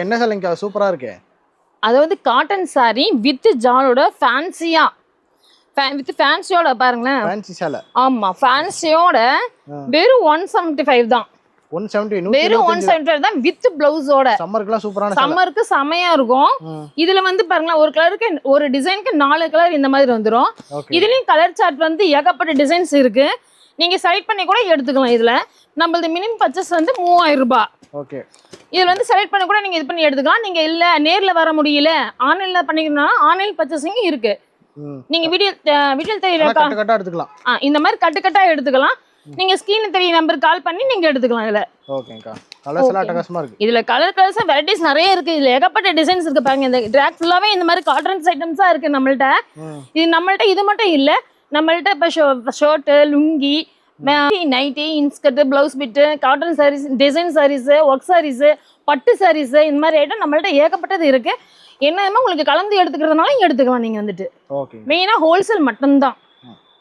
என்ன சேலைங்கா சூப்பரா இருக்கு. அது வந்து காட்டன் saree வித் ஜாலோட ஃபேன்சியா வித் ஃபேன்சியோட பாருங்களேன். ஃபேன்சி சேலை. ஆமா ஃபேன்சியோட வெறும் 175 தான். 170 வெறும் 175 தான் வித் பிளவுஸோட. சம்மருக்குலாம் சூப்பரான சேலை. சம்மருக்கு செமையா இருக்கும். இதுல வந்து பாருங்களேன் ஒரு கலருக்கு ஒரு டிசைனுக்கு 4 கலர் இந்த மாதிரி வந்துரும். இதுலயும் கலர் சார்ட் வந்து ஏகப்பட்ட டிசைன்ஸ் இருக்கு. நீங்க செலக்ட் பண்ணி கூட எடுத்துக்கலாம். இதுல நம்மளது மினிமம் பர்ச்சேஸ் வந்து 3000 ரூபாய். ஓகே. இதுல வந்து செலக்ட் பண்ணி கூட நீங்க இது பண்ணி எடுத்துக்கலாம். நீங்க இல்ல நேர்ல வர முடியல ஆன்லைன்ல பண்ணிக்கணும்னா ஆன்லைன் பர்ச்சேசிங் இருக்கு. நீங்க வீடியோ தெரியல கட்ட எடுத்துக்கலாம். இந்த மாதிரி கட்டா எடுத்துக்கலாம். நீங்க ஸ்கிரீன்ல தெரிய நம்பர் கால் பண்ணி நீங்க எடுத்துக்கலாம். இதுல ஓகேங்கா. கலர்ஸ் எல்லாம் அட்டகாசமா இருக்கு. இதுல கலர்ஸ் வெரைட்டிஸ் நிறைய இருக்கு. இதுல ஏகப்பட்ட டிசைன்ஸ் இருக்கு பாருங்க. இந்த ட்ராக் ஃபுல்லாவே இந்த மாதிரி காட்டன் ஐட்டம்ஸா இருக்கு நம்மள்ட்ட. இது மட்டும் இல்ல நம்மள்ட்ட இப்ப shirt lungi nightie inskirt blouse bit cotton saris design saris work saris பட்டு சாரீஸ் இந்த மாதிரி ஐட்டம் நம்மள்ட்ட ஏகப்பட்டது இருக்கு. என்னமா உங்களுக்கு கலந்து எடுத்துக்கிறதுனால எடுத்துக்கலாம். நீங்க வந்துட்டு மெயினா ஹோல்சேல் மட்டும்தான்.